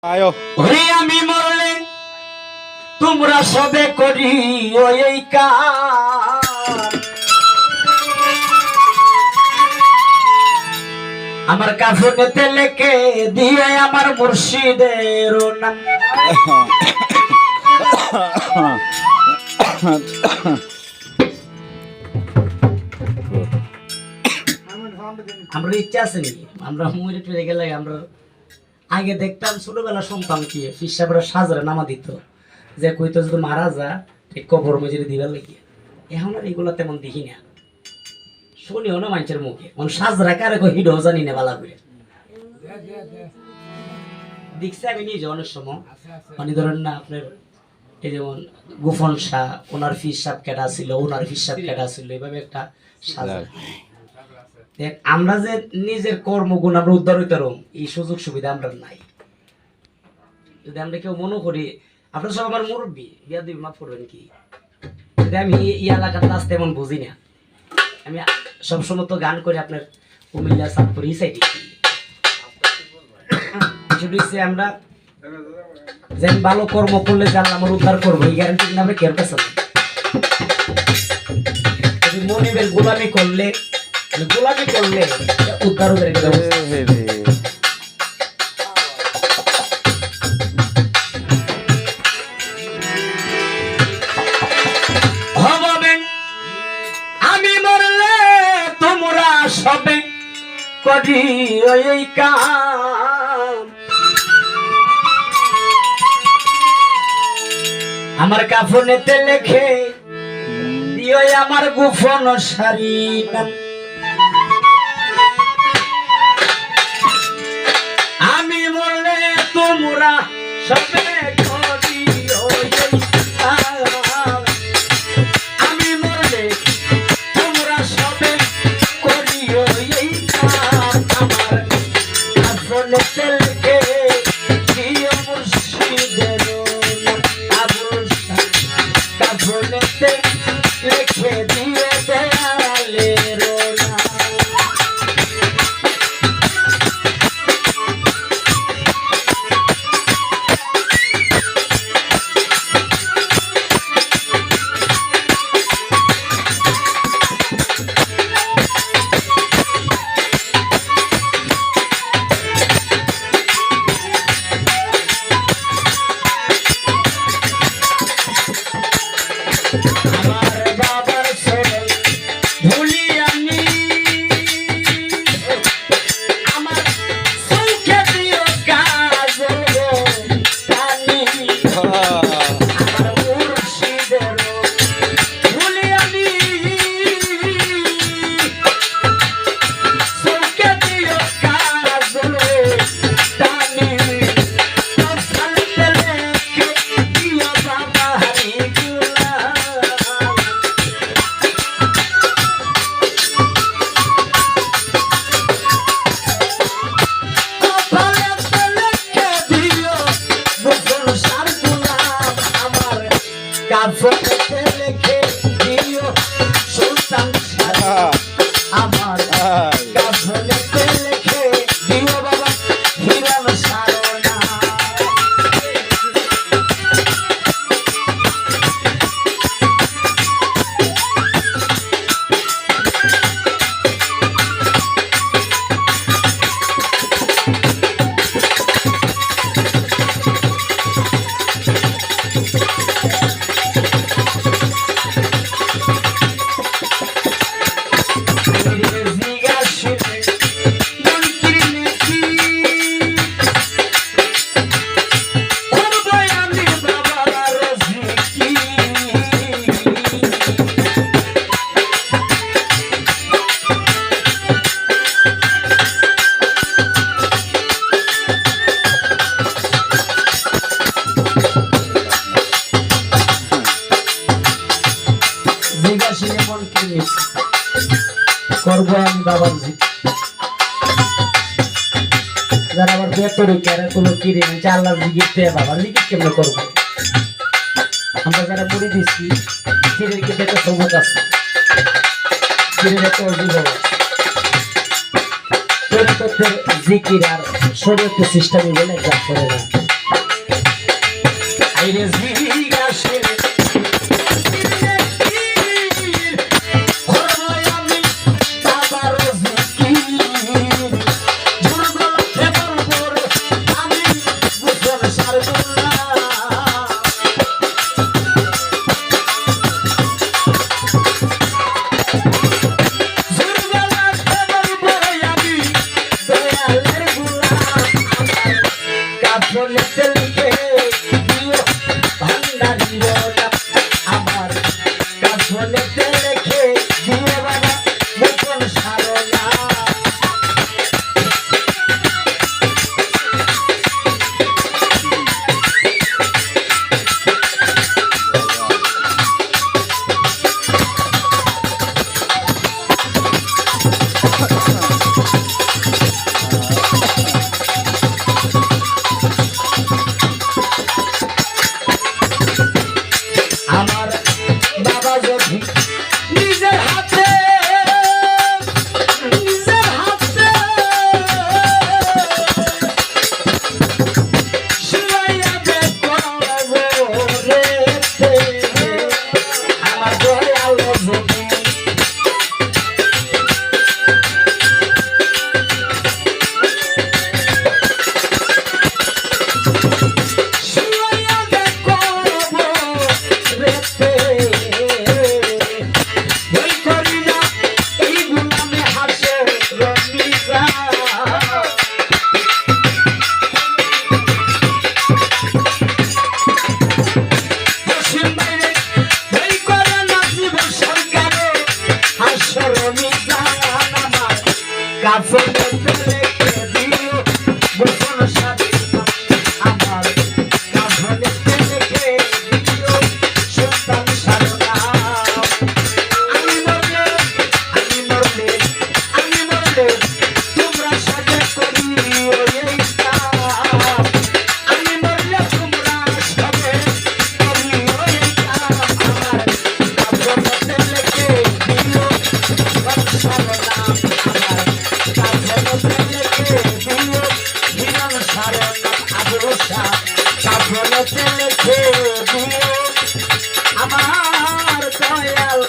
আয়ো ওরে আমি মরলে তোমরা সবে করি ওই কাজ আমার কাফনেতে লেখে দিয়ে আমার মুর্শিদের নাম আমরা ইচ্ছা আছে নাকি আমরা মরে টরে গেলে আমরা আগে দেখতাম ছোটবেলা শুনতাম কি ফিসাবরা সাজরে নামা দিত যে কইতো যদি মারা যা ঠিক কবর মজুরি দিবার লাগে এখন আর এগুলো তেমন দেখি না শুনিও না মানুষের মুখে সাজরা কারে হিডো জানি না বালা করে দেখছি আমি নিজে অনেক সময় মানে ধরেন না আপনার এই যেমন গুফন শাহ ওনার ফিসাব কেটা ছিল ওনার ফিসাব কেটা ছিল এইভাবে একটা সাজা আমরা যে নিজের কর্মগুণ আমরা উদ্ধার হইতে পারব এই সুযোগ সুবিধা আমরা নাই যদি আমরা কেউ মনে করি আপনার সব আমার মুরব্বী বিয়া দিবি মাফ করবেন কি যদি আমি এই এলাকার কাজ তেমন বুঝি না আমি সবসময় তো গান করে আপনার কুমিল্লা চাঁদপুর এই সাইডে আমরা যে ভালো কর্ম করলে জানলে আমার উদ্ধার করবো এই গ্যারান্টি আমরা কেউ কাছে মনিবের গোলামি করলে গোলামি করলে উদ্ধার হবে আমি মরলে তোমরা সবে করি ওই কাম আমার কাফনেতে লেখে দিও আমার গুফন সারি নাম আমি মরলে তোমরা সবে করি ওই কাম আমি মরলে তোমরা সবে করি ওই কাম আমার কাফনেতে লেখে দিও মুর্শিদের নাম আবুল শাহ কাফনেতে লেখে দিয়ে দেয়ালের নাম আমার বাবার ছেলে ভুলি আমি আমার চোখে দিও কাজল কানি আমার মুর্শিদের ভুলি আমি চোখে দিও কাজল কানি ফলতে লেখে দিও বাবা হারি কাফনেতে লেখে দিও সুলতান শাহ আমার কাফনেতে লেখে দিও বাবা হিরান সারনা করবো আমি বাবার যারা আবার বেতরে কেন কোনো কিনে আল্লাহ জিগির দেয় বাবার জিগির কেমন করবো আমরা যারা পড়ে দিচ্ছি কিনের কিন্তু একটা সবুজ আছে কিনের একটা অজীব আছে তরিকতের জিকির আর শরীয়তের সিস্টেমে বলে যা করে না। কাফনেতে লিখে দিও ভান্ডারির নাম আমার কাফনেতে লিখে দিও বাবা গোপন সারনা আমার বাবা যদি নিজের হাতে শুয়াইয়া দে কবরেতে আমার দয়াল যদি শুয়াইয়া দে কবরেতে ওই করি না এই গুলামে হাসে রমিজা পশ্চিম বাইরে ওই করে না জীবন সরকারে হাসে রমিজা আমার কাফনেতে লিখে দিও গোপন সাধনা আমার কাফনেতে লিখে দিও সুলতান সারনা আমি মরলে তোমরা সাথে করিও এই কাম আমি মরলে তোমরা সাথে করিও এই কাম আমার কাফনেতে লিখে দিও গোপন সারনা আমার কাফনেতে লিখে দিও হিরণ সারনা আবরসা কাফনেতে লিখে দিও আমার দয়াল